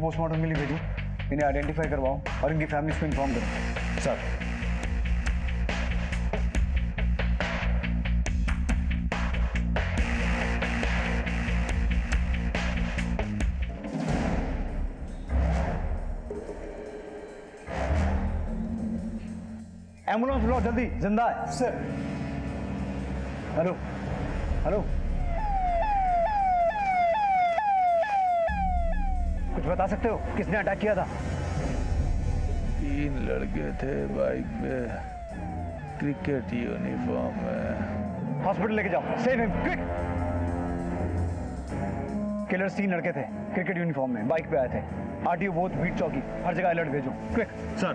Postmortem के लिए भेजो, इन्हें आइडेंटिफाई करवाओ और इनकी फैमिलीज को इन्फॉर्म करो। सर। एम्बुलेंस बुलाओ जल्दी, जिंदा है। सर। हेलो हेलो, कुछ बता सकते हो किसने अटैक किया था? 3 लड़के थे बाइक पे, क्रिकेट यूनिफॉर्म में। हॉस्पिटल लेके जाओ, सेव हिम क्विक। किलर्स 3 लड़के थे, क्रिकेट यूनिफॉर्म में, बाइक पे आए थे। आरटीओ बोथ, बीट चौकी, हर जगह अलर्ट भेजो क्विक। सर।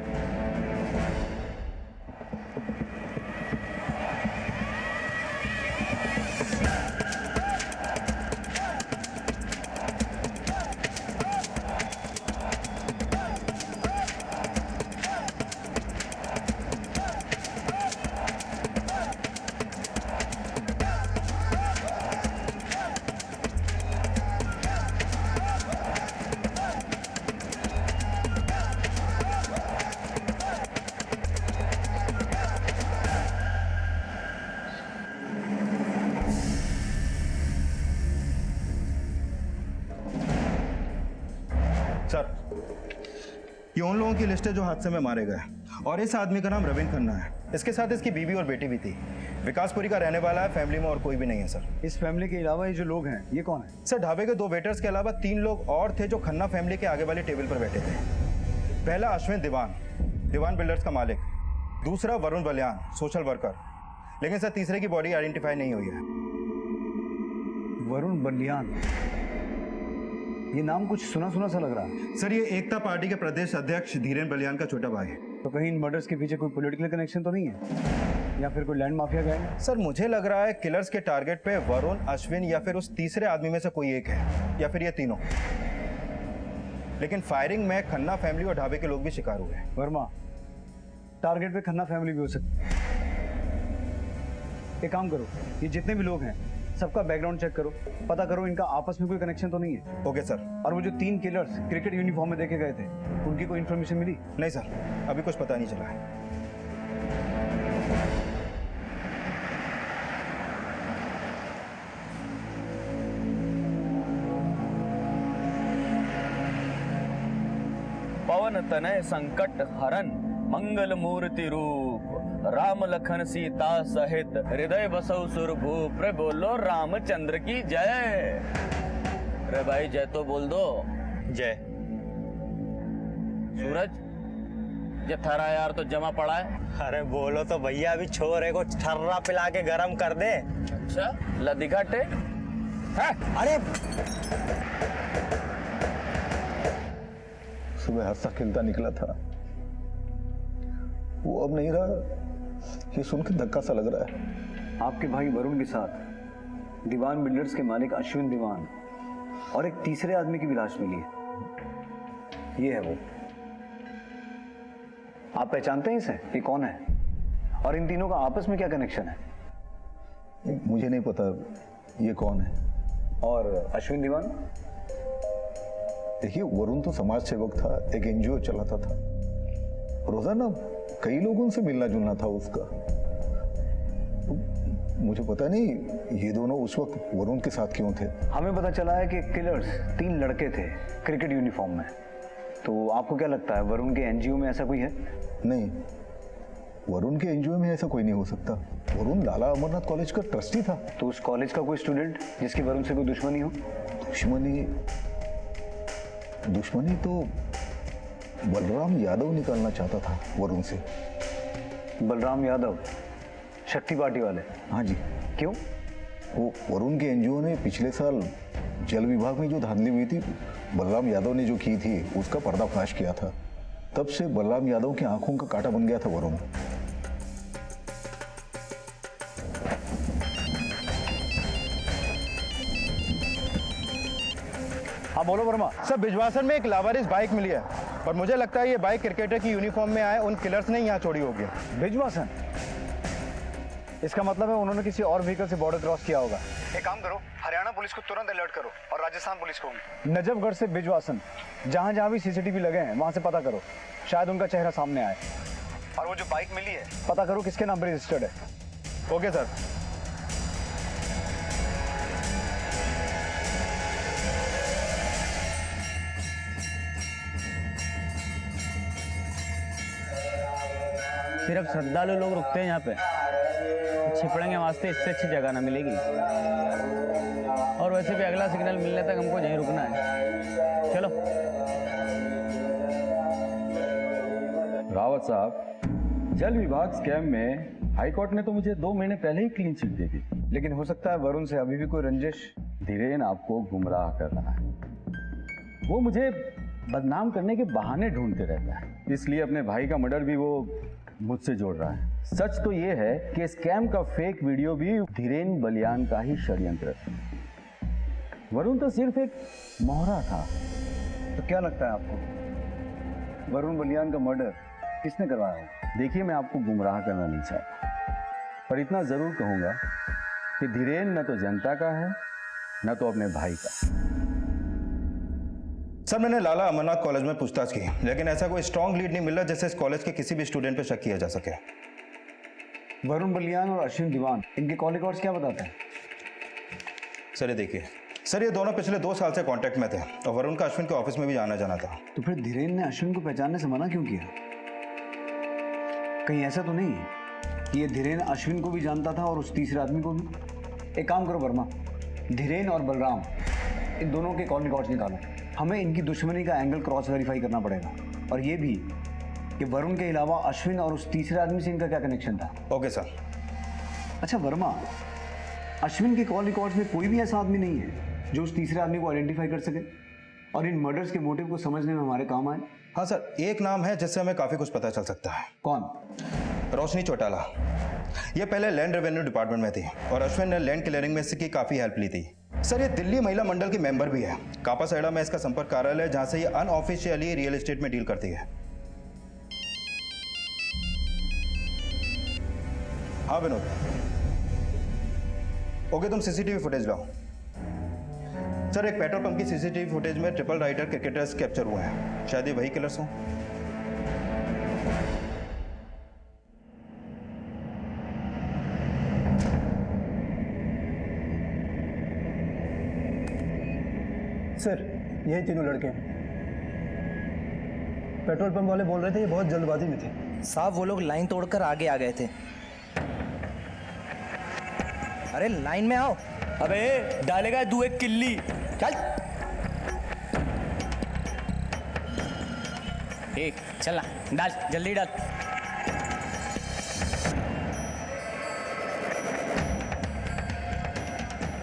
सर, ये उन लोगों की लिस्ट है जो हादसे में मारे गए, और इस आदमी का नाम रविंद्र खन्ना है। इसके साथ इसकी बीवी और बेटी भी थी। विकासपुरी का रहने वाला है, फैमिली में और कोई भी नहीं है सर। इस फैमिली के अलावा ये जो लोग हैं, ये कौन है? सर, ढाबे के 2 वेटर्स के अलावा 3 लोग और थे जो खन्ना फैमिली के आगे वाली टेबल पर बैठे थे। पहला अश्विन दीवान, दीवान बिल्डर्स का मालिक। दूसरा वरुण बलियान, सोशल वर्कर। लेकिन सर, तीसरे की बॉडी आइडेंटिफाई नहीं हुई है। वरुण बलियान, ये नाम कुछ सुना सुना सा लग रहा है। सर, ये एकता पार्टी के प्रदेश अध्यक्ष धीरेन बलियान का छोटा भाई है। तो कहीं इन मर्डर्स के पीछे कोई पॉलिटिकल कनेक्शन तो नहीं है, या फिर कोई लैंड माफिया गैंग? सर, मुझे लग रहा है किलर्स के टारगेट पे वरुण, अश्विन या फिर उस तीसरे आदमी में से कोई एक है, या फिर ये तीनों। लेकिन फायरिंग में खन्ना फैमिली और ढाबे के लोग भी शिकार हुए। वर्मा, टारगेट पे खन्ना फैमिली भी हो सकती है। एक काम करो, ये जितने भी लोग हैं सबका बैकग्राउंड चेक करो, पता करो इनका आपस में कोई कनेक्शन तो नहीं है। Okay sir. और वो जो 3 किलर्स क्रिकेट यूनिफॉर्म में देखे गए थे, उनकी कोई इन्फॉर्मेशन मिली? नहीं सर, अभी कुछ पता नहीं चला है। पवन तनय संकट हरन, मंगल मूर्ति रूप, राम लखन सीता सहित, हृदय बसौ सुरभूप। रे बोलो रामचंद्र की जय। रे भाई जय तो बोल दो। जय। सूरज, ये थरा यार तो जमा पड़ा है। अरे बोलो तो भैया, अभी छोरे को ठर्रा पिला के गरम कर दे। अच्छा, ला दिखाटे। अरे सुबह हंसता खेलता निकला था, वो अब नहीं रहा। ये सुन के धक्का सा लग रहा है। आपके भाई वरुण के साथ दीवान बिल्डर्स के मालिक अश्विन दीवान और एक तीसरे आदमी की भी लाश मिली है। ये है वो। आप पहचानते हैं इसे? ये कौन है और इन तीनों का आपस में क्या कनेक्शन है? मुझे नहीं पता ये कौन है। और अश्विन दीवान? देखिए, वरुण तो समाज सेवक था, एक एनजीओ चलाता था। रोजाना कई लोगों से मिलना जुलना था उसका। मुझे पता नहीं ये दोनों उस वक्त वरुण के साथ क्यों थे। हमें पता चला है कि किलर्स 3 लड़के थे क्रिकेट यूनिफॉर्म में। तो आपको क्या लगता है, वरुण के एनजीओ में ऐसा कोई है? नहीं, वरुण के एनजीओ में ऐसा कोई नहीं हो सकता। वरुण लाला अमरनाथ कॉलेज का ट्रस्टी था। तो उस कॉलेज का कोई स्टूडेंट जिसकी वरुण से कोई दुश्मनी हो? दुश्मनी तो बलराम यादव निकालना चाहता था वरुण से। बलराम यादव, शक्ति पार्टी वाले? हाँ जी। क्यों? वो वरुण के एनजीओ ने पिछले साल जल विभाग में जो धांधली हुई थी, बलराम यादव ने जो की थी, उसका पर्दाफाश किया था। तब से बलराम यादव की आंखों का कांटा बन गया था वरुण। हाँ बोलो वर्मा। सर, बिजवासन में एक लावारिस बाइक मिली है और मुझे लगता है ये बाइक क्रिकेटर की यूनिफॉर्म में आए उन किलर्स ने यहाँ छोड़ी होगी। बिजवासन? इसका मतलब है उन्होंने किसी और व्हीकल से बॉर्डर क्रॉस किया होगा। एक काम करो, हरियाणा पुलिस को तुरंत अलर्ट करो और राजस्थान पुलिस को भी। नजफगढ़ से बिजवासन, जहां जहां भी सीसीटीवी लगे हैं वहां से पता करो, शायद उनका चेहरा सामने आए। और वो जो बाइक मिली है, पता करो किसके नाम पर रजिस्टर्ड है। Okay sir. सिर्फ श्रद्धालु लोग रुकते हैं यहाँ पे, छिपड़ेंगे वास्ते इससे अच्छी जगह ना मिलेगी। और वैसे भी अगला सिग्नल मिलने तक हमको यहीं रुकना है। चलो। रावत साहब, जल विभाग स्कैम में हाई कोर्ट ने तो मुझे 2 महीने पहले ही क्लीन चिट दे दी, लेकिन हो सकता है वरुण से अभी भी कोई रंजिश। धीरेन आपको गुमराह कर रहा है। वो मुझे बदनाम करने के बहाने ढूंढते रहता है, इसलिए अपने भाई का मर्डर भी वो मुझसे जोड़ रहा है। सच तो ये है कि स्कैम का फेक वीडियो भी धीरेन बलियान का ही षड्यंत्र था। वरुण तो सिर्फ एक मोहरा था। तो क्या लगता है आपको, वरुण बलियान का मर्डर किसने करवाया है? देखिए, मैं आपको गुमराह करना नहीं चाहता, पर इतना जरूर कहूंगा कि धीरेन न तो जनता का है न तो अपने भाई का। सर, मैंने लाला अमरनाथ कॉलेज में पूछताछ की, लेकिन ऐसा कोई स्ट्रॉन्ग लीड नहीं मिला जिससे इस कॉलेज के किसी भी स्टूडेंट पे शक किया जा सके। वरुण बलियान और अश्विन दीवान, इनके कॉल रिकॉर्ड्स क्या बताते हैं? सर ये देखिए, सर ये दोनों पिछले 2 साल से कांटेक्ट में थे और वरुण का अश्विन के ऑफिस में भी आना जाना था। तो फिर धीरेन ने अश्विन को पहचानने से मना क्यों किया? कहीं ऐसा तो नहीं कि ये धीरेन अश्विन को भी जानता था और उस तीसरे आदमी को भी? एक काम करो वर्मा, धीरेन और बलराम, इन दोनों के कॉल रिकॉर्ड्स निकालो। हमें इनकी दुश्मनी का एंगल क्रॉस वेरीफाई करना पड़ेगा, और ये भी कि वरुण के अलावा अश्विन और उस तीसरे आदमी से इनका क्या कनेक्शन था। Okay sir. अच्छा वर्मा, अश्विन के कॉल रिकॉर्ड्स में कोई भी ऐसा आदमी नहीं है जो उस तीसरे आदमी को आइडेंटिफाई कर सके और इन मर्डर्स के मोटिव को समझने में हमारे काम आए? हाँ सर, एक नाम है जिससे हमें काफी कुछ पता चल सकता है। कौन? रोशनी चौटाला। ये पहले लैंड रेवेन्यू डिपार्टमेंट में थी और अश्विन ने लैंड क्लियरिंग में इसकी काफी हेल्प ली थी। सर, ये दिल्ली महिला मंडल की मेंबर भी है। कापासाइडा में इसका संपर्क कार्यालय है, जहां से ये अनऑफिशियली रियल एस्टेट में डील करती है। हाँ विनोद। ओके, तुम सीसीटीवी फुटेज लाओ। सर, एक पेट्रोल पंप की सीसीटीवी फुटेज में ट्रिपल राइडर क्रिकेटर्स कैप्चर हुए हैं। शायद ये वही किलर्स हों। सर, यही तीनों लड़के हैं। पेट्रोल पंप वाले बोल रहे थे ये बहुत जल्दबाजी में थे। साहब, वो लोग लाइन तोड़कर आगे आ गए थे। अरे लाइन में आओ। अबे डालेगा तू एक किल्ली। चल ठीक, चल डाल, जल्दी डाल।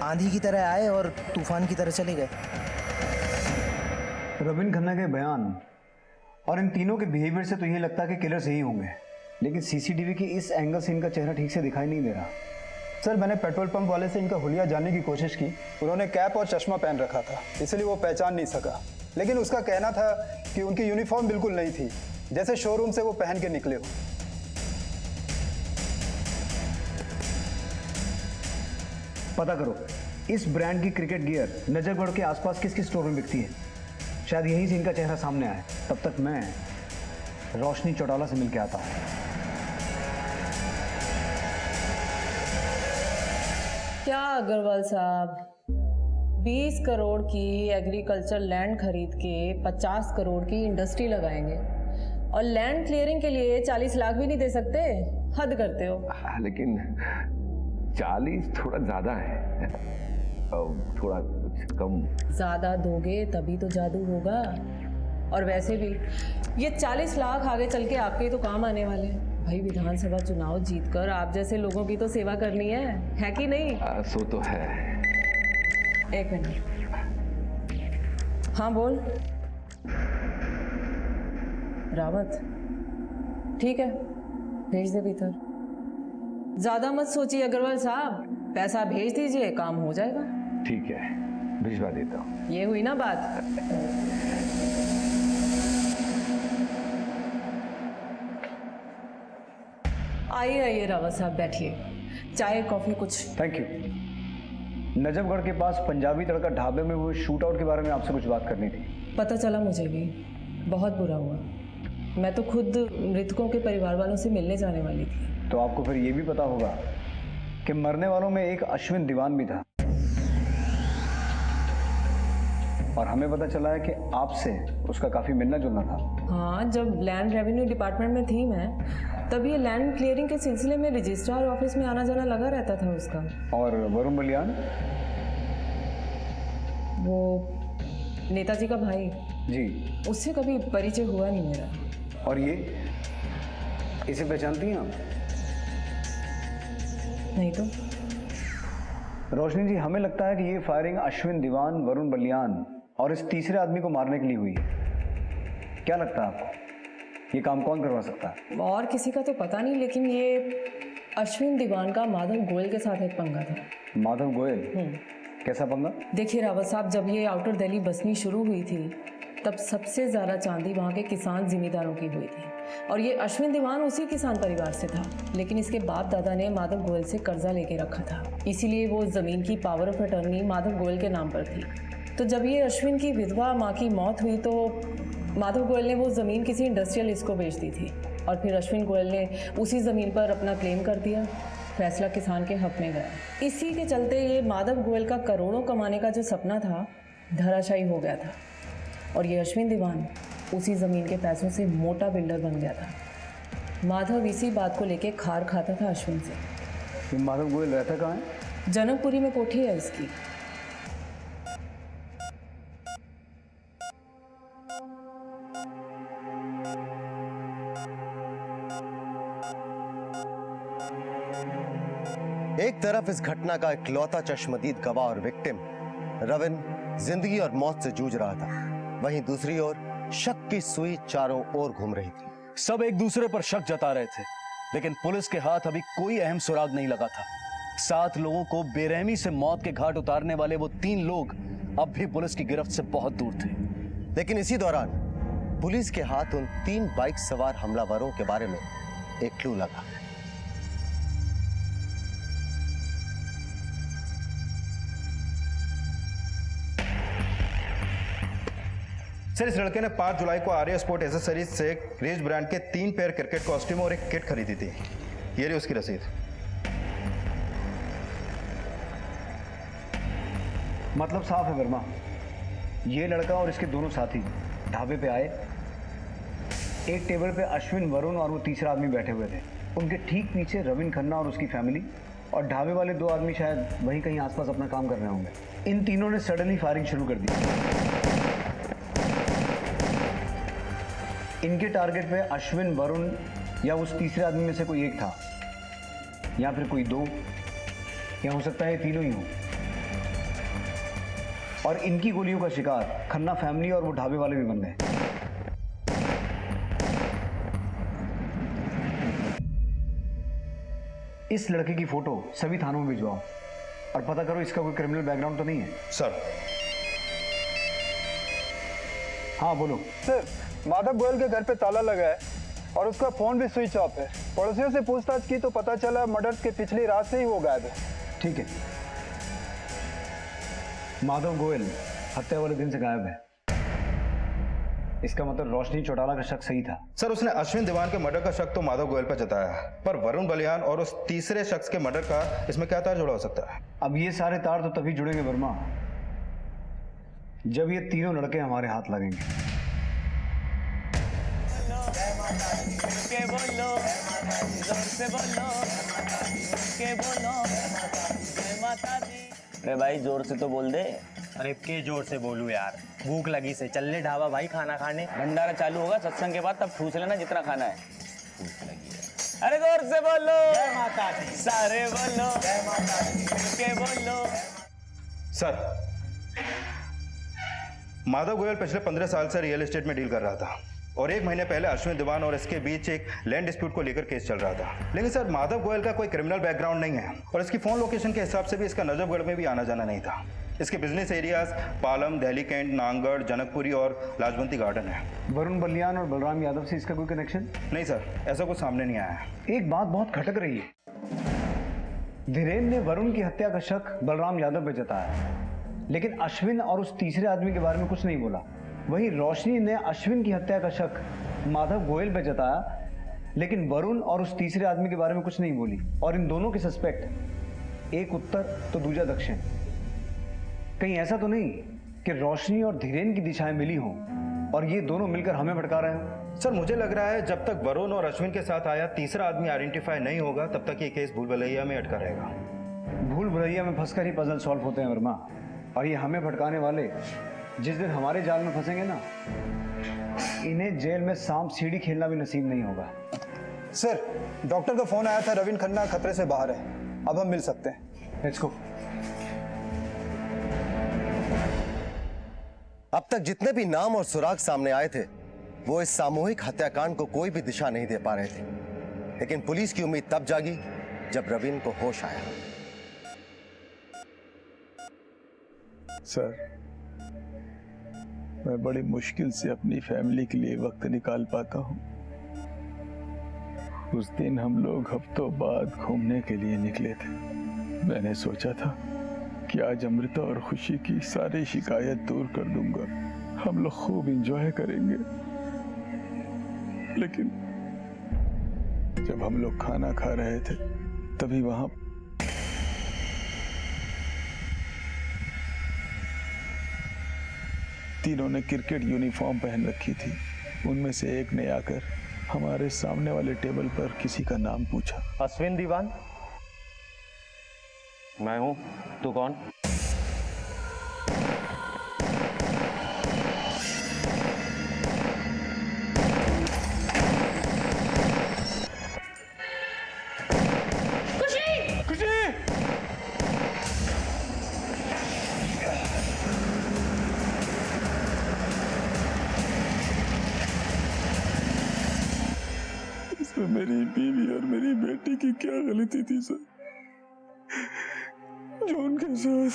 आंधी की तरह आए और तूफान की तरह चले गए। रविन खन्ना के बयान और इन तीनों के बिहेवियर से तो ये लगता है कि किलर्स यही होंगे, लेकिन सीसीटीवी की इस एंगल से इनका चेहरा ठीक से दिखाई नहीं दे रहा। सर, मैंने पेट्रोल पंप वाले से इनका हुलिया जानने की कोशिश की। उन्होंने कैप और चश्मा पहन रखा था, इसलिए वो पहचान नहीं सका। लेकिन उसका कहना था कि उनकी यूनिफॉर्म बिल्कुल नहीं थी, जैसे शोरूम से वो पहन के निकले हो। पता करो इस ब्रांड की क्रिकेट गियर नजफगढ़ के आसपास किस किस स्टोर में बिकती है, शायद यहीं से इनका चेहरा सामने आए। तब तक मैं रोशनी चौटाला से मिलके आता हूँ। क्या अग्रवाल साहब, 20 करोड़ की एग्रीकल्चर लैंड खरीद के 50 करोड़ की इंडस्ट्री लगाएंगे और लैंड क्लियरिंग के लिए 40 लाख भी नहीं दे सकते? हद करते हो। लेकिन 40 थोड़ा ज्यादा है, थोड़ा कुछ कम। ज्यादा दोगे तभी तो जादू होगा। और वैसे भी ये 40 लाख आगे चल के आपके ही तो काम आने वाले हैं। भाई, विधानसभा चुनाव जीतकर आप जैसे लोगों की तो सेवा करनी है कि नहीं? सो तो है। एक मिनट। हाँ बोल। रावत, ठीक है, भेज दे भीतर। ज्यादा मत सोचिए अग्रवाल साहब, पैसा भेज दीजिए, काम हो जाएगा। ठीक है, भिजवा देता हूँ। ये हुई ना बात। आइए आइए रावत साहब, बैठिए। चाय कॉफी कुछ। Thank you. नजफगढ़ के पास पंजाबी तड़का ढाबे में हुए शूट आउट के बारे में आपसे कुछ बात करनी थी। पता चला मुझे भी, बहुत बुरा हुआ। मैं तो खुद मृतकों के परिवार वालों से मिलने जाने वाली थी। तो आपको फिर ये भी पता होगा कि मरने वालों में एक अश्विन दीवान भी था, और हमें पता चला है कि आपसे उसका काफी मिलना जुलना था। हाँ, जब लैंड रेवेन्यू डिपार्टमेंट में थी मैं, तब ये लैंड क्लियरिंग के सिलसिले में रजिस्ट्रार ऑफिस में आना जाना लगा रहता था उसका। और वरुण बलियान? वो नेताजी का भाई जी। उससे कभी परिचय हुआ नहीं मेरा। और ये इसे पहचानती हैं आप? नहीं तो। रोशनी जी, हमें लगता है कि ये फायरिंग अश्विन दीवान, वरुण बलियान और इस तीसरे आदमी को मारने के लिए हुई है। क्या लगता है आपको, ये काम कौन करवा सकता है? और किसी का तो पता नहीं, लेकिन ये अश्विन दीवान का माधव गोयल के साथ एक पंगा था। माधव गोयल? कैसा पंगा? देखिए रावत साहब, जब ये आउटर दिल्ली बसनी शुरू हुई थी, तब सबसे ज़्यादा चांदी वहाँ के किसान जिमींदारों की हुई थी, और ये अश्विन दीवान उसी किसान परिवार से था। लेकिन इसके बाप दादा ने माधव गोयल से कर्जा लेके रखा था, इसीलिए वो ज़मीन की power of attorney Madhav Goyal के नाम पर थी। तो जब ये अश्विन की विधवा माँ की मौत हुई तो माधव गोयल ने वो ज़मीन किसी इंडस्ट्रियलिस्ट को बेच दी थी, और फिर अश्विन गोयल ने उसी ज़मीन पर अपना क्लेम कर दिया। फैसला किसान के हक में गया। इसी के चलते ये माधव गोयल का करोड़ों कमाने का जो सपना था, धराशायी हो गया था, और ये अश्विन दीवान उसी ज़मीन के पैसों से मोटा बिल्डर बन गया था। माधव इसी बात को लेके खार खाता था अश्विन से। ये माधव गोयल रहता कहाँ है? जनकपुरी में कोठी है इसकी। एक तरफ इस घटना का इकलौता चश्मदीद गवाह और विक्टिम रविन जिंदगी और मौत से जूझ रहा था, वहीं दूसरी ओर शक की सुई चारों ओर घूम रही थी। सब एक दूसरे पर शक जता रहे थे, लेकिन पुलिस के हाथ अभी कोई अहम सुराग नहीं लगा था। 7 लोगों को बेरहमी से मौत के घाट उतारने वाले वो 3 लोग अब भी पुलिस की गिरफ्त से बहुत दूर थे। लेकिन इसी दौरान पुलिस के हाथ उन 3 बाइक सवार हमलावरों के बारे में एक क्लू लगा। सर, इस लड़के ने 5 जुलाई को आर्या स्पोर्ट एसेसरीज से रेज ब्रांड के 3 पेयर क्रिकेट कॉस्ट्यूम और एक किट खरीदी थी। ये रही उसकी रसीद। मतलब साफ है वर्मा, ये लड़का और इसके दोनों साथी ढाबे पे आए। एक टेबल पे अश्विन, वरुण और वो तीसरा आदमी बैठे हुए थे। उनके ठीक पीछे रविन खन्ना और उसकी फैमिली, और ढाबे वाले 2 आदमी शायद वहीं कहीं आसपास अपना काम कर रहे होंगे। इन तीनों ने सडनली फायरिंग शुरू कर दी। इनके टारगेट पे अश्विन, वरुण या उस तीसरे आदमी में से कोई एक था, या फिर कोई 2, या हो सकता है तीनों ही हो। और इनकी गोलियों का शिकार खन्ना फैमिली और वो ढाबे वाले भी बन गए। इस लड़के की फोटो सभी थानों में भिजवाओ और पता करो इसका कोई क्रिमिनल बैकग्राउंड तो नहीं है। सर। हाँ बोलो। सर, माधव गोयल के घर पे ताला लगा है और उसका फोन भी स्विच ऑफ है। पड़ोसियों से पूछताछ की तो पता चला मर्डर के पिछली रात से ही वो गायब है। ठीक है, माधव गोयल हत्या वाले दिन से गायब है। इसका मतलब रोशनी चौटाला का शक सही था। सर, उसने अश्विन दीवान के मर्डर का शक तो माधव गोयल पर जताया, पर वरुण बलियान और उस तीसरे शख्स के मर्डर का इसमें क्या तार जुड़ा हो सकता है? अब ये सारे तार तो तभी जुड़ेंगे वर्मा, जब ये तीनों लड़के हमारे हाथ लगेंगे। अरे भाई जोर से तो बोल दे। अरे के जोर से बोलूं यार, भूख लगी से। चल ले ढाबा भाई खाना खाने। भंडारा चालू होगा सत्संग के बाद, तब ठूस लेना जितना खाना है। भूख लगी है। अरे जोर से बोलो। जय माता दी। सारे बोलो। जय माता दी। के बोलो। सर, माधव गोयल पिछले 15 साल से रियल एस्टेट में डील कर रहा था, और 1 महीने पहले अश्विन दीवान और इसके बीच एक लैंड डिस्प्यूट को लेकर केस चल रहा था। लेकिन सर, माधव गोयल का कोई क्रिमिनल बैकग्राउंड नहीं है, और इसकी फोन लोकेशन के हिसाब से भी इसका नजफगढ़ में भी आना जाना नहीं था। इसके business areas Palam, Delhi cantt, नांगढ़, जनकपुरी और लाजवंती गार्डन है। वरुण बलियान और बलराम यादव से इसका कोई कनेक्शन? नहीं सर, ऐसा कुछ सामने नहीं आया है। एक बात बहुत खटक रही है। धीरेन ने वरुण की हत्या का शक बलराम यादव पे जताया, लेकिन अश्विन और उस तीसरे आदमी के बारे में कुछ नहीं बोला। वहीं रोशनी ने अश्विन की हत्या का शक माधव गोयल पे जताया, लेकिन वरुण और उस तीसरे आदमी के बारे में कुछ नहीं बोली। और इन दोनों के सस्पेक्ट एक उत्तर तो दूसरा दक्षिण। कहीं ऐसा तो नहीं कि रोशनी और धीरेन की दिशाएं मिली हों और ये दोनों मिलकर हमें भटका रहे हो? सर मुझे लग रहा है जब तक वरुण और अश्विन के साथ आया तीसरा आदमी आइडेंटिफाई नहीं होगा तब तक ये केस भूल भुलैया में अटका रहेगा। भूल भुलैया में फंसकर ही पजल सॉल्व होते हैं वर्मा, और ये हमें भटकाने वाले जिस दिन हमारे जाल में फंसेंगे ना, इन्हें जेल में सांप सीढ़ी खेलना भी नसीब नहीं होगा। सर, डॉक्टर का फोन आया था, रविन खन्ना खतरे से बाहर है, अब हम मिल सकते हैं। Let's go. अब तक जितने भी नाम और सुराग सामने आए थे वो इस सामूहिक हत्याकांड को कोई भी दिशा नहीं दे पा रहे थे, लेकिन पुलिस की उम्मीद तब जागी जब रविन को होश आया। सर, मैं बड़ी मुश्किल से अपनी फैमिली के लिए वक्त निकाल पाता हूँ। उस दिन हम लोग हफ्तों बाद घूमने के लिए निकले थे। मैंने सोचा था कि आज अमृता और खुशी की सारी शिकायत दूर कर दूंगा, हम लोग खूब एंजॉय करेंगे। लेकिन जब हम लोग खाना खा रहे थे तभी वहां तीनों ने क्रिकेट यूनिफॉर्म पहन रखी थी। उनमें से एक ने आकर हमारे सामने वाले टेबल पर किसी का नाम पूछा। अश्विन दीवान? मैं हूं, तू कौन? इसमें मेरी बीवी और मेरी बेटी की क्या गलती थी सर, जो उनके साथ।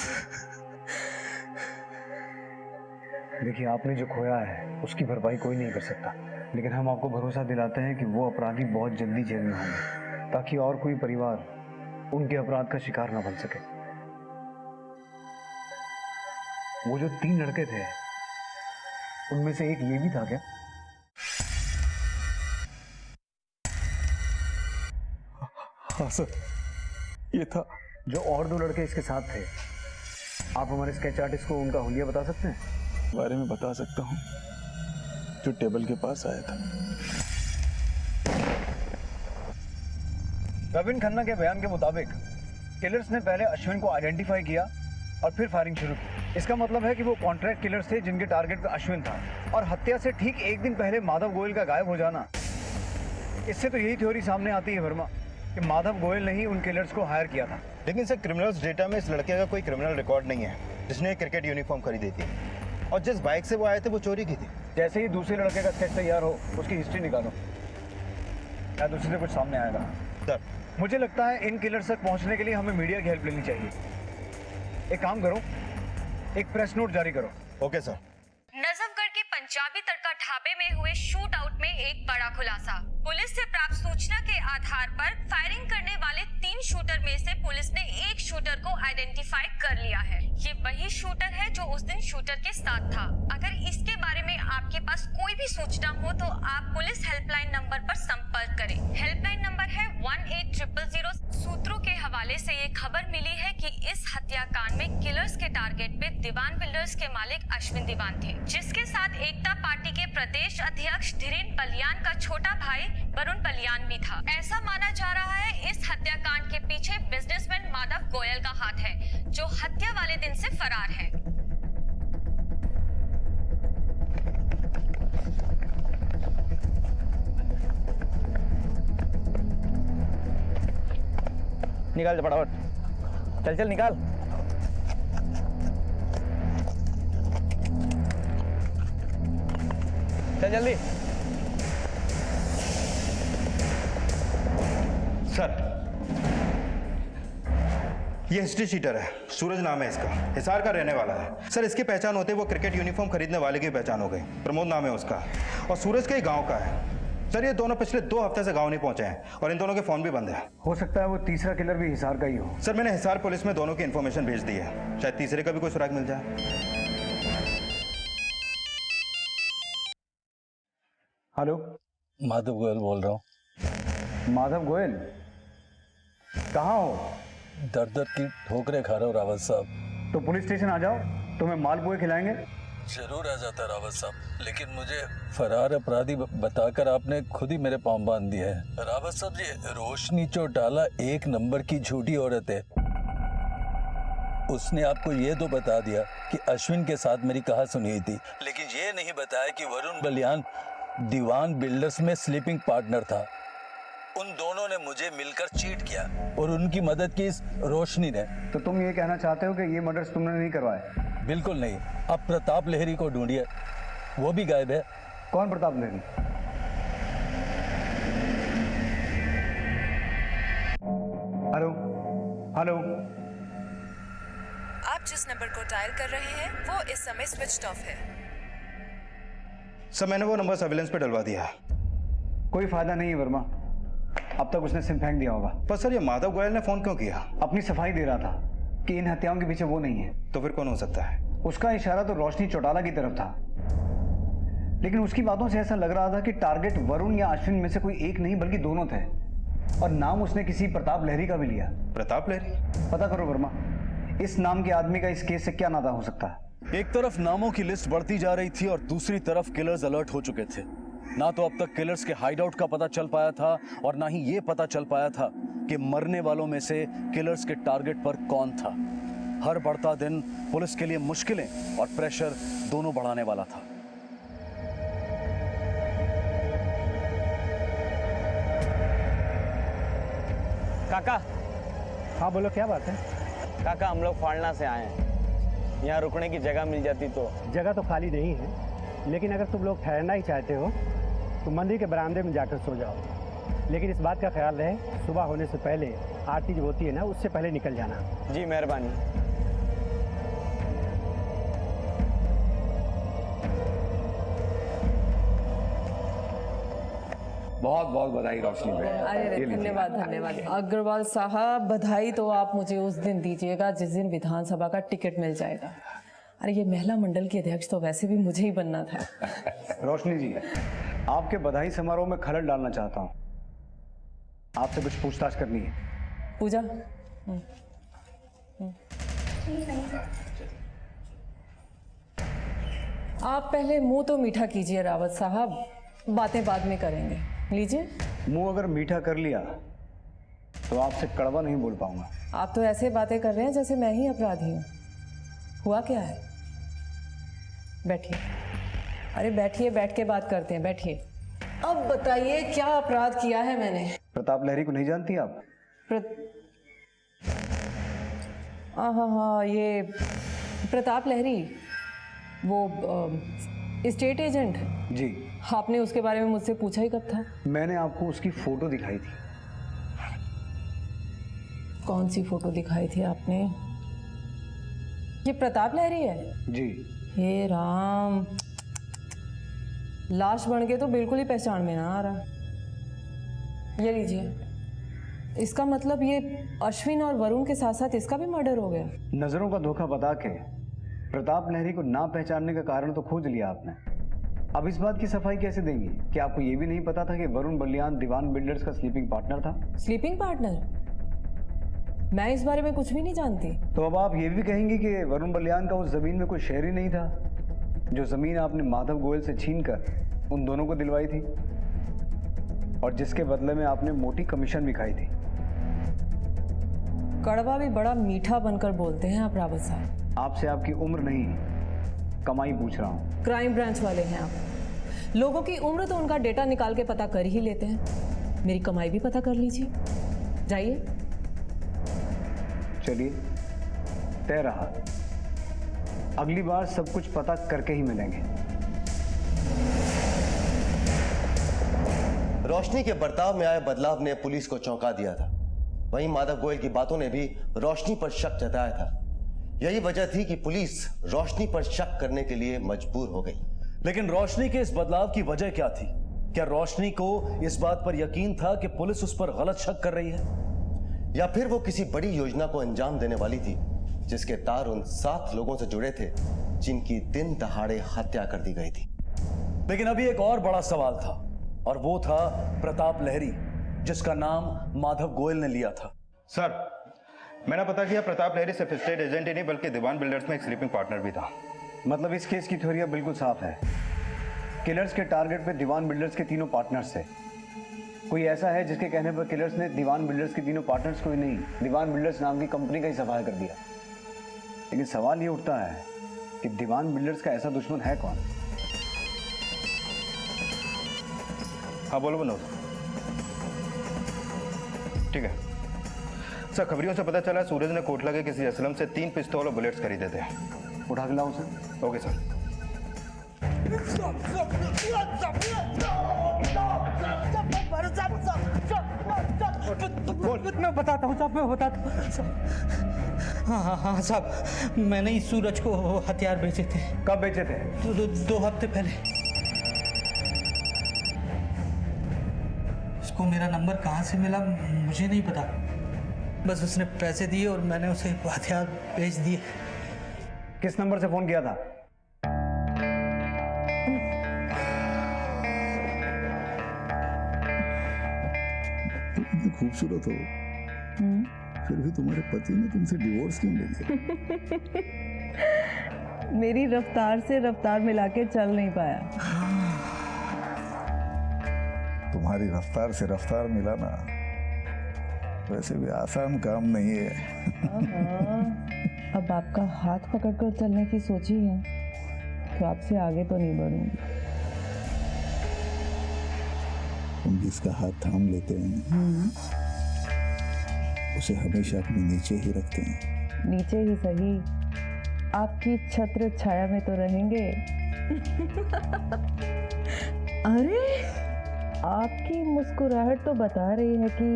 देखिए, आपने जो खोया है उसकी भरपाई कोई नहीं कर सकता, लेकिन हम आपको भरोसा दिलाते हैं कि वो अपराधी बहुत जल्दी जेल में होंगे, ताकि और कोई परिवार उनके अपराध का शिकार ना बन सके। वो जो 3 लड़के थे उनमें से एक ये भी था क्या? हाँ सर, ये था। जो और 2 लड़के इसके साथ थे, आप हमारे स्केच आर्टिस्ट को उनका हुलिया बता सकते हैं? बारे में बता सकता हूँ, जो टेबल के पास आया था। रविन खन्ना के बयान के मुताबिक किलर्स ने पहले अश्विन को आइडेंटिफाई किया और फिर फायरिंग शुरू की। इसका मतलब है कि वो कॉन्ट्रैक्ट किलर्स थे जिनके टारगेट पे अश्विन था, और हत्या से ठीक 1 दिन पहले माधव गोयल का गायब हो जाना। इससे तो यही थ्योरी सामने आती है वर्मा कि माधव गोयल ने ही उन किलर्स को हायर किया था। लेकिन सर, क्रिमिनल्स डेटा में इस लड़के का कोई क्रिमिनल रिकॉर्ड नहीं है जिसने क्रिकेट यूनिफॉर्म खरीदी थी, और जिस बाइक से वो आए थे वो चोरी की थी। जैसे ही दूसरे लड़के का स्केच तैयार हो उसकी हिस्ट्री निकालो, या दूसरे से कुछ सामने आएगा। सर, मुझे लगता है इन किलर्स तक पहुंचने के लिए हमें मीडिया की हेल्प लेनी चाहिए। एक काम करो, एक प्रेस नोट जारी करो। Okay sir. नजफगढ़ के पंजाबी तड़का ढाबे में हुए शूट आउट में एक बड़ा खुलासा। पुलिस से प्राप्त सूचना के आधार पर फायरिंग करने वाले 3 शूटर में से पुलिस ने एक शूटर को आइडेंटिफाई कर लिया है। ये वही शूटर है जो उस दिन शूटर के साथ था। अगर इसके बारे में आपके पास कोई भी सूचना हो तो आप पुलिस हेल्पलाइन नंबर पर संपर्क करें। हेल्पलाइन नंबर है 18000। सूत्रों के हवाले से ये खबर मिली है कि इस हत्याकांड में किलर्स के टारगेट पे दीवान बिल्डर्स के मालिक अश्विन दीवान थे, जिसके साथ एकता पार्टी के प्रदेश अध्यक्ष धीरेन बलियान का छोटा भाई वरुण बलियान भी था। ऐसा माना जा रहा है इस हत्याकांड के पीछे बिजनेसमैन माधव गोयल का हाथ है, जो हत्या वाले दिन से फरार है। निकाल दे फटाफट, चल चल निकाल। चल जल्दी। सर, ये हिस्ट्री शीटर है, सूरज नाम है इसका, हिसार का रहने वाला है। सर, इसकी पहचान होते वो क्रिकेट यूनिफॉर्म खरीदने वाले की पहचान हो गई। प्रमोद नाम है उसका, और सूरज के गांव का है। सर ये दोनों पिछले 2 हफ्ते से गांव नहीं पहुंचे हैं और इन दोनों के फोन भी बंद है। हो सकता है वो तीसरा किलर भी हिसार का ही हो। सर मैंने हिसार पुलिस में दोनों की इन्फॉर्मेशन भेज दी है, शायद तीसरे का भी कोई सुराग मिल जाए। हेलो, माधव गोयल बोल रहा हूँ। माधव गोयल, कहाँ हो? दर दर की ठोकरें खा रहा हूँ रावत साहब। तो पुलिस स्टेशन आ जाओ, तुम्हें मालपुए खिलाएंगे। जरूर आ जाता रावत साहब, लेकिन मुझे फरार अपराधी बताकर आपने खुद ही मेरे पांव बांध दिए हैं। रावत साहब जी, रोशनी चौटाला 1 नंबर की झूठी औरत है। उसने आपको ये तो बता दिया कि अश्विन के साथ मेरी कहा सुनी थी, लेकिन ये नहीं बताया कि वरुण बलियान दीवान बिल्डर्स में स्लीपिंग पार्टनर था। उन दोनों ने मुझे मिलकर चीट किया और उनकी मदद की इस रोशनी ने। तो तुम ये कहना चाहते हो कि ये मर्डर्स तुमने नहीं करवाए? बिल्कुल नहीं। अब प्रताप लहरी को ढूंढिए, वो भी गायब है। कौन प्रताप लहरी? हेलो हेलो, आप जिस नंबर को डायल कर रहे हैं वो इस समय स्विच्ड ऑफ है। सर मैंने वो नंबर सर्विलेंस पे डलवा दिया है। कोई फायदा नहीं है वर्मा, अब तक उसने सिम फेंक दिया होगा। पर सर ये माधव गोयल ने फोन क्यों किया? अपनी सफाई दे रहा था कि इन हत्याओं के पीछे वो नहीं है। तो फिर कौन हो सकता है? उसका इशारा तो रोशनी चौटाला की तरफ था, लेकिन उसकी बातों से ऐसा लग रहा था कि टारगेट वरुण या अश्विन में से कोई एक नहीं बल्कि दोनों थे, और नाम उसने किसी प्रताप लहरी का भी लिया। प्रताप लहरी? पता करो वर्मा, इस नाम के आदमी का इस केस से क्या नाता हो सकता है। एक तरफ नामों की लिस्ट बढ़ती जा रही थी और दूसरी तरफ किलर्स अलर्ट हो चुके थे। ना तो अब तक किलर्स के हाइडआउट का पता चल पाया था और ना ही ये पता चल पाया था कि मरने वालों में से किलर्स के टारगेट पर कौन था। हर बढ़ता दिन पुलिस के लिए मुश्किलें और प्रेशर दोनों बढ़ाने वाला था। काका। हाँ बोलो, क्या बात है? काका हम लोग फाड़ना से आए हैं, यहाँ रुकने की जगह मिल जाती तो। जगह तो खाली नहीं है, लेकिन अगर तुम लोग ठहरना ही चाहते हो तो मंदिर के बरामदे में जाकर सो जाओ। लेकिन इस बात का ख्याल रहे, सुबह होने से पहले आरती जो होती है ना, उससे पहले निकल जाना। जी मेहरबानी। बहुत बहुत बधाई रोशनी भाई। अरे धन्यवाद धन्यवाद। अग्रवाल साहब, बधाई तो आप मुझे उस दिन दीजिएगा जिस दिन विधानसभा का टिकट मिल जाएगा। अरे ये महिला मंडल की अध्यक्ष तो वैसे भी मुझे ही बनना था। रोशनी जी, आपके बधाई समारोह में खलल डालना चाहता हूँ। आपसे कुछ पूछताछ करनी है। पूजा। आप पहले मुंह तो मीठा कीजिए रावत साहब, बातें बाद में करेंगे। लीजिए। मुंह अगर मीठा कर लिया तो आपसे कड़वा नहीं बोल पाऊंगा। आप तो ऐसे बातें कर रहे हैं जैसे मैं ही अपराधी हूँ। हुआ क्या है? बैठिए। अरे बैठिए, बैठ के बात करते हैं, बैठिए। अब बताइए क्या अपराध किया है मैंने? प्रताप लहरी को नहीं जानती आप? हाँ, ये प्रताप लहरी, वो स्टेट एजेंट। जी। आपने उसके बारे में मुझसे पूछा ही कब था? मैंने आपको उसकी फोटो दिखाई थी। कौन सी फोटो दिखाई थी आपने? ये प्रताप लहरी है? जी। हे राम, लाश बन के तो बिल्कुल ही पहचान में ना आ रहा। ये लीजिए। इसका मतलब ये अश्विन और वरुण के साथ साथ इसका भी मर्डर हो गया। नजरों का धोखा बता के प्रताप लहरी को ना पहचानने का कारण तो खोज लिया आपने। अब इस बात की सफाई कैसे देंगी कि आपको ये भी नहीं पता था कि वरुण बलियान दीवान बिल्डर्स का स्लीपिंग पार्टनर था? Sleeping partner? मैं इस बारे में कुछ भी नहीं जानती। तो अब आप ये भी कहेंगी कि वरुण बलियान का उस जमीन में कोई शेयर ही नहीं था, जो जमीन आपने माधव गोयल से छीनकर उन दोनों को दिलवाई थी और जिसके बदले में आपने मोटी कमीशन भी खाई थी। कड़वा भी बड़ा मीठा बनकर बोलते हैं आप रावत साहब। आपसे आपकी उम्र नहीं, कमाई पूछ रहा हूँ। क्राइम ब्रांच वाले हैं आप। लोगों की उम्र तो उनका डेटा निकाल के पता कर ही लेते हैं, मेरी कमाई भी पता कर लीजिए। जाइए। चलिए, तय रहा। अगली बार सब कुछ पता करके ही मिलेंगे। रोशनी के बर्ताव में आए बदलाव ने पुलिस को चौंका दिया था। वहीं माधव गोयल की बातों ने भी रोशनी पर शक जताया था। यही वजह थी कि पुलिस रोशनी पर शक करने के लिए मजबूर हो गई। लेकिन रोशनी के इस बदलाव की वजह क्या थी? क्या रोशनी को इस बात पर यकीन था कि पुलिस उस पर गलत शक कर रही है, या फिर वो किसी बड़ी योजना को अंजाम देने वाली थी जिसके तार उन 7 लोगों से जुड़े थे जिनकी दिन दहाड़े हत्या कर दी गई थी? लेकिन अभी एक और बड़ा सवाल था, और वो था प्रताप लहरी, जिसका नाम माधव गोयल ने लिया था। सर, मैंने पता किया प्रताप लहरी सिर्फ स्टेट एजेंट ही नहीं बल्कि दीवान बिल्डर्स में एक स्लीपिंग पार्टनर भी था। मतलब इस केस की थ्योरी बिल्कुल साफ है। किलर्स के टारगेट पे दीवान बिल्डर्स के तीनों पार्टनर्स थे। कोई ऐसा है जिसके कहने पर किलर्स ने दीवान बिल्डर्स के तीनों पार्टनर्स को ही नहीं, दीवान बिल्डर्स नाम की कंपनी का ही सफाया कर दिया। लेकिन सवाल ये उठता है कि दीवान बिल्डर्स का ऐसा दुश्मन है कौन? हाँ बोलो मनोज। ठीक है सर, खबरियों से पता चला सूरज ने कोटला के किसी असलम से 3 पिस्तौल और बुलेट्स खरीदे थे। उठा के लाओ उसे। Okay sir. मैं बताता हूँ साहब, मैं बताता हूँ। हाँ साहब, मैंने इस सूरज को हथियार बेचे थे। कब बेचे थे? 2 हफ्ते पहले। उसको मेरा नंबर कहाँ से मिला मुझे नहीं पता, बस उसने पैसे दिए और मैंने उसे हथियार बेच दिए। किस नंबर से फोन किया था? इतनी खूबसूरत हो, फिर भी तुम्हारे पति ने तुमसे डिवोर्स क्यों ले लिया? मेरी रफ्तार से रफ्तार मिला के चल नहीं पाया। तुम्हारी रफ्तार से रफ्तार मिलाना वैसे भी आसान काम नहीं है। अब आपका हाथ पकड़कर चलने की सोची है तो आपसे आगे तो नहीं बढ़ूंगी। तुम जिसका हाथ थाम लेते हैं उसे हमेशा अपने नीचे ही रखते हैं। नीचे ही सही, आपकी छत्र छाया में तो रहेंगे। अरे आपकी मुस्कुराहट तो बता रही है कि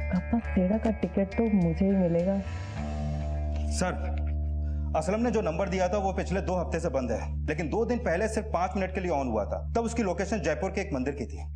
कप्पा पेड़ा का टिकट तो मुझे ही मिलेगा। सर, असलम ने जो नंबर दिया था वो पिछले 2 हफ्ते से बंद है, लेकिन 2 दिन पहले सिर्फ 5 मिनट के लिए ऑन हुआ था। तब उसकी लोकेशन जयपुर के एक मंदिर की थी।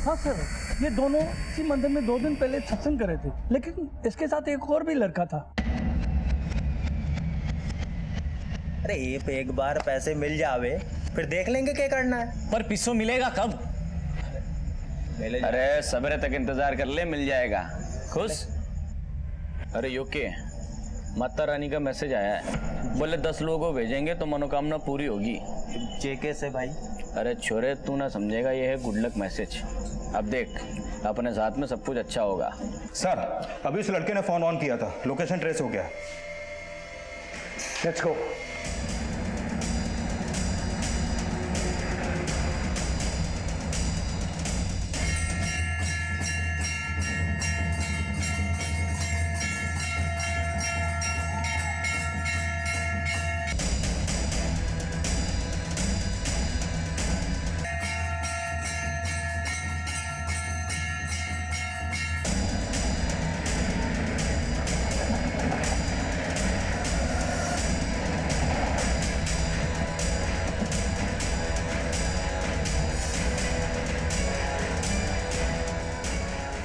हाँ सर, ये दोनों इसी मंदिर में 2 दिन पहले सत्संग करे थे, लेकिन इसके साथ एक और भी लड़का था। अरे एक बार पैसे मिल जावे फिर देख लेंगे क्या करना है। पर पिस्सो मिलेगा कब? अरे सवेरे तक इंतजार कर ले, मिल जाएगा। खुश? अरे यूके, माता रानी का मैसेज आया है, बोले 10 लोगों को भेजेंगे तो मनोकामना पूरी होगी। जेके से भाई? अरे छोरे, तू ना समझेगा, ये है गुड लक मैसेज। अब देख, अपने साथ में सब कुछ अच्छा होगा। सर, अभी उस लड़के ने फोन ऑन किया था, लोकेशन ट्रेस हो गया। Let's go.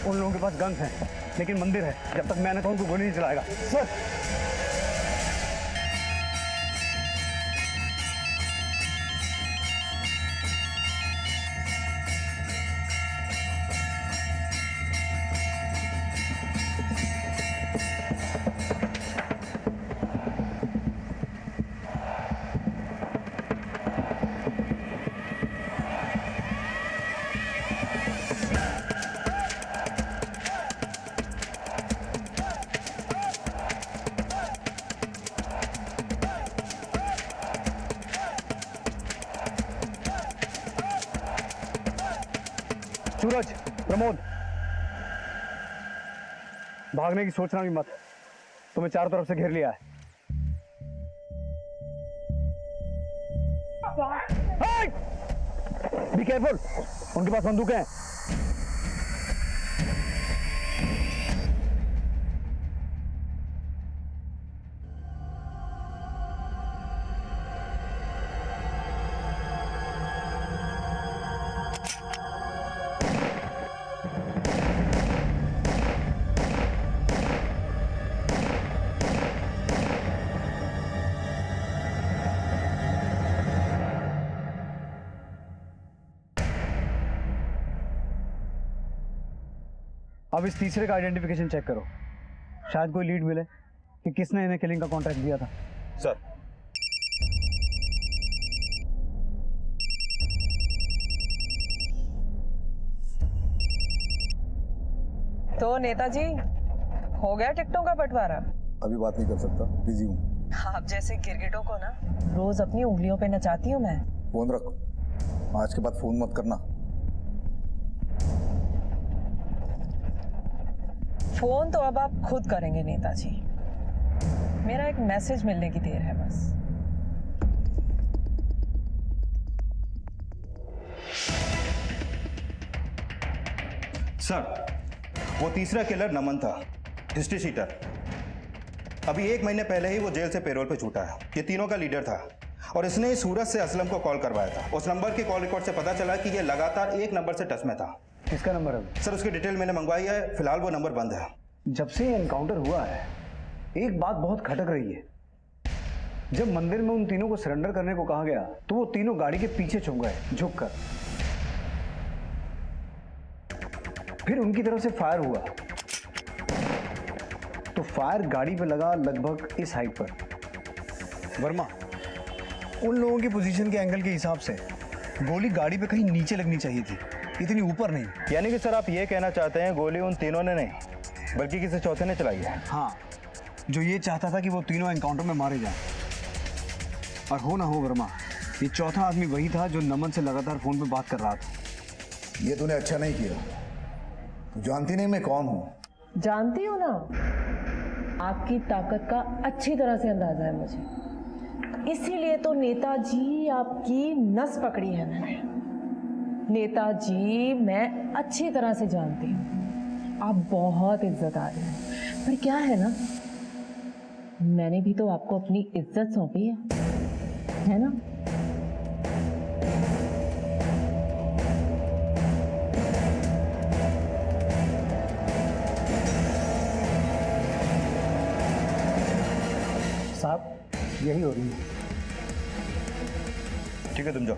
उन लोगों के पास गन्स हैं, लेकिन मंदिर है, जब तक मैं न कहूँ तो गोली नहीं चलाएगा। सर, सूरज, प्रमोद, भागने की सोचना भी मत। तुम्हें चारों तरफ से घेर लिया है। बी केयरफुल, उनके पास बंदूकें हैं। अब इस तीसरे का आइडेंटिफिकेशन चेक करो, शायद कोई लीड मिले कि किसने इन्हें किलिंग का कॉन्ट्रैक्ट दिया था। सर, तो नेताजी, हो गया टिकटों का बंटवारा? अभी बात नहीं कर सकता, बिजी हूँ। आप जैसे गिरगिटों को ना रोज अपनी उंगलियों पे नचाती हूँ मैं। फोन रख, आज के बाद फोन मत करना। फोन तो अब आप खुद करेंगे नेताजी, मेरा एक मैसेज मिलने की देर है बस। सर, वो तीसरा किलर नमन था, हिस्ट्री शीटर। अभी 1 महीने पहले ही वो जेल से पेरोल पे छूटा है। ये तीनों का लीडर था और इसने ही सूरज से असलम को कॉल करवाया था। उस नंबर के कॉल रिकॉर्ड से पता चला कि ये लगातार एक नंबर से टच में था। किसका नंबर है? सर, उसकी डिटेल मैंने मंगवाई है, फिलहाल वो नंबर बंद है। जब से ये एनकाउंटर हुआ है, एक बात बहुत खटक रही है। जब मंदिर में उन तीनों को सरेंडर करने को कहा गया तो वो तीनों गाड़ी के पीछे छुप गए झुककर। फिर उनकी तरफ से फायर हुआ तो फायर गाड़ी पे लगा लगभग इस हाइट पर। वर्मा, उन लोगों की पोजीशन के एंगल के हिसाब से गोली गाड़ी पे कहीं नीचे लगनी चाहिए थी, इतनी ऊपर नहीं। यानी कि सर आप ये कहना चाहते हैं गोली उन तीनों ने नहीं बल्कि किसी चौथे ने चलाई है? हाँ, जो ये चाहता था कि वो तीनों एनकाउंटर में मारे जाएं। और हो ना हो वर्मा, ये चौथा आदमी वही था जो नमन से लगातार फोन पे बात कर रहा था। ये तूने अच्छा नहीं किया। तू जानती नहीं मैं कौन हूँ? जानती हो ना, आपकी ताकत का अच्छी तरह से अंदाजा है मुझे। इसीलिए तो नेताजी आपकी नस पकड़ी है मैंने। नेताजी, मैं अच्छी तरह से जानती हूँ आप बहुत इज्जतदार हैं, पर क्या है ना, मैंने भी तो आपको अपनी इज्जत सौंपी है ना? साहब, यही हो रही है। ठीक है, तुम जाओ।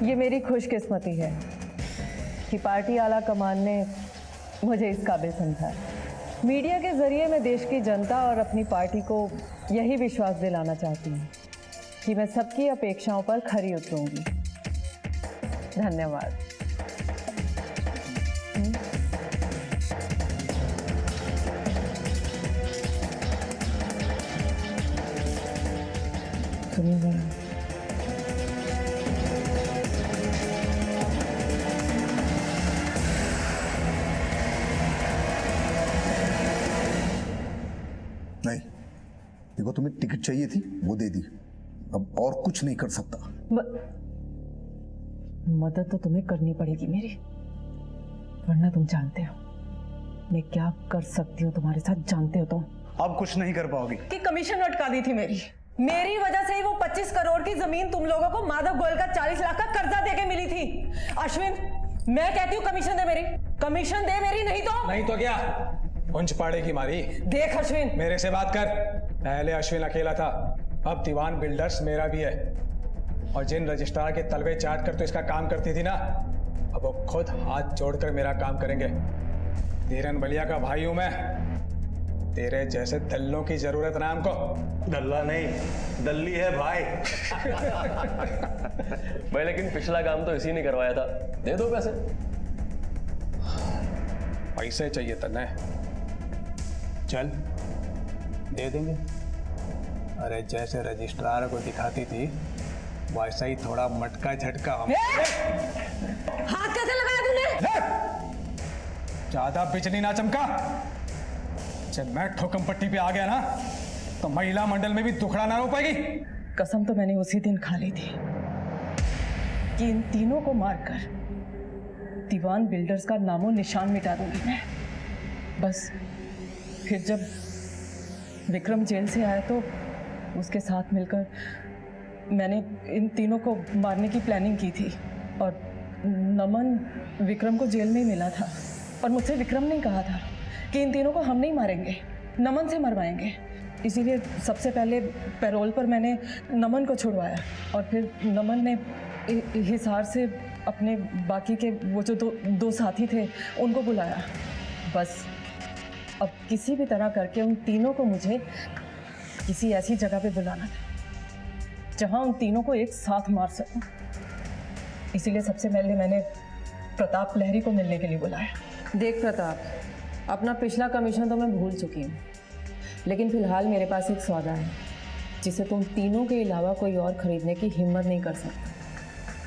ये मेरी खुशकिस्मती है कि पार्टी आला कमान ने मुझे इस काबिल समझा। मीडिया के जरिए मैं देश की जनता और अपनी पार्टी को यही विश्वास दिलाना चाहती हूँ कि मैं सबकी अपेक्षाओं पर खरी उतरूंगी। धन्यवाद। सुनिए जरा। नहीं, देखो तुम्हें टिकट चाहिए थी, वो दे दी। अब और कुछ नहीं कर सकता। मदद तो तुम्हें करनी पड़ेगी मेरी, वरना तुम जानते हो मैं क्या कर सकती हूँ तुम्हारे साथ, जानते हो तुम। अब कुछ नहीं कर पाओगी। कि कमीशन अटका दी थी मेरी वजह से ही वो 25 करोड़ की जमीन तुम लोगों को माधव गोयल का 40 लाख का कर्जा देके मिली थी। अश्विन, मैं कहती हूँ कमीशन दे मेरी, कमीशन दे मेरी, नहीं तो क्या पुंछ पाड़े की मारी। देख अश्विन, मेरे से बात कर। पहले अश्विन अकेला था, अब दीवान बिल्डर्स मेरा भी है। और जिन रजिस्ट्रार के तलवे चाट कर तो इसका काम करती थी ना, अब वो खुद हाथ जोड़कर मेरा काम करेंगे। धीरन बलिया का भाई हूं मैं, तेरे जैसे दल्लों की जरूरत ना हमको। दल्ला नहीं, दल्ली है भाई। भाई लेकिन पिछला काम तो इसी ने करवाया था, दे दो पैसे। पैसे चाहिए तने, चल दे देंगे। अरे जैसे रजिस्ट्रार को दिखाती थी वैसा ही थोड़ा मटका झटका हम। हाथ कैसे लगाया तूने? ज्यादा बिजली ना चमका। जब मैं ठोकम पट्टी पे आ गया ना तो महिला मंडल में भी दुखड़ा ना रो पाएगी। कसम तो मैंने उसी दिन खा ली थी कि इन तीनों को मारकर दीवान बिल्डर्स का नामो निशान मिटा दूंगी मैं। बस फिर जब विक्रम जेल से आया तो उसके साथ मिलकर मैंने इन तीनों को मारने की प्लानिंग की थी। और नमन विक्रम को जेल में ही मिला था और मुझसे विक्रम ने कहा था कि इन तीनों को हम नहीं मारेंगे, नमन से मरवाएंगे। इसीलिए सबसे पहले पैरोल पर मैंने नमन को छुड़वाया और फिर नमन ने हिसार से अपने बाकी के वो जो दो साथी थे उनको बुलाया। बस अब किसी भी तरह करके उन तीनों को मुझे किसी ऐसी जगह पे बुलाना था जहां उन तीनों को एक साथ मार सकूं। इसीलिए सबसे पहले मैंने प्रताप लहरी को मिलने के लिए बुलाया। देख प्रताप, अपना पिछला कमीशन तो मैं भूल चुकी हूँ, लेकिन फिलहाल मेरे पास एक सौदा है जिसे तुम तीनों के अलावा कोई और खरीदने की हिम्मत नहीं कर सकता।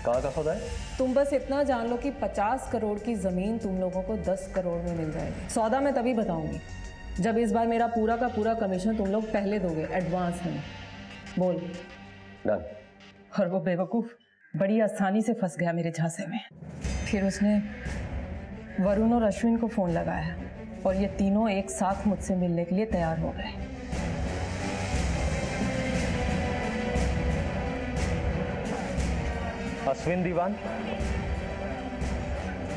कहाँ का सौदा है? तुम बस इतना जान लो कि 50 करोड़ की जमीन तुम लोगों को 10 करोड़ में मिल जाएगी। सौदा मैं तभी बताऊंगी जब इस बार मेरा पूरा का पूरा कमीशन तुम लोग पहले दोगे, एडवांस में। बोल। डन। और वो बेवकूफ बड़ी आसानी से फंस गया मेरे झांसे में। फिर उसने वरुण और अश्विन को फोन लगाया और ये तीनों एक साथ मुझसे मिलने के लिए तैयार हो गए। अश्विन दीवान,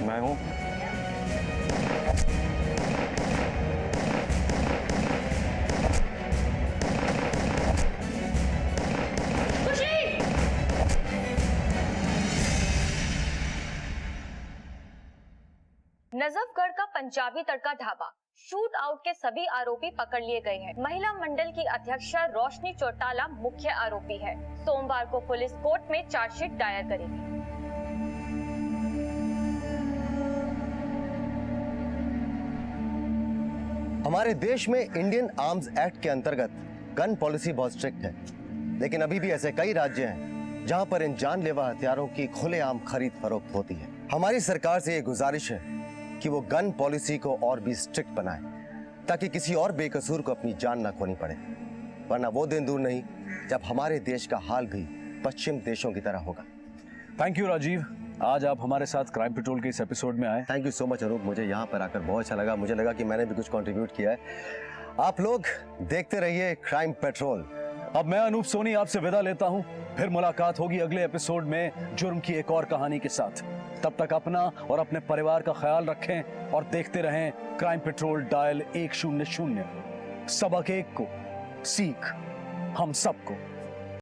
मैं हूं। नजफगढ़ का पंजाबी तड़का ढाबा शूट आउट के सभी आरोपी पकड़ लिए गए हैं। महिला मंडल की अध्यक्षा रोशनी चौटाला मुख्य आरोपी है। सोमवार को पुलिस कोर्ट में चार्जशीट दायर करेगी। हमारे देश में इंडियन आर्म्स एक्ट के अंतर्गत गन पॉलिसी बहुत स्ट्रिक्ट है, लेकिन अभी भी ऐसे कई राज्य हैं जहां पर इन जानलेवा हथियारों की खुलेआम खरीद फरोख्त होती है। हमारी सरकार से ये गुजारिश है कि वो गन पॉलिसी को और भी स्ट्रिक्ट बनाए ताकि किसी और बेकसूर को अपनी जान न खोनी पड़े, वरना वो दिन दूर नहीं जब हमारे देश का हाल भी पश्चिम देशों की तरह होगा। थैंक यू राजीव, आज आप हमारे साथ क्राइम पेट्रोल के इस एपिसोड में आए। Thank you so much Anoop, मुझे यहाँ पर आकर बहुत अच्छा लगा। मुझे लगा कि मैंने भी कुछ कंट्रीब्यूट किया है। आप लोग देखते रहिए क्राइम पेट्रोल। अब मैं अनूप सोनी आपसे विदा लेता हूँ, फिर मुलाकात होगी अगले एपिसोड में जुर्म की एक और कहानी के साथ। तब तक अपना और अपने परिवार का ख्याल रखें और देखते रहें क्राइम पेट्रोल डायल 100। सबक एक को, सीख हम सबको।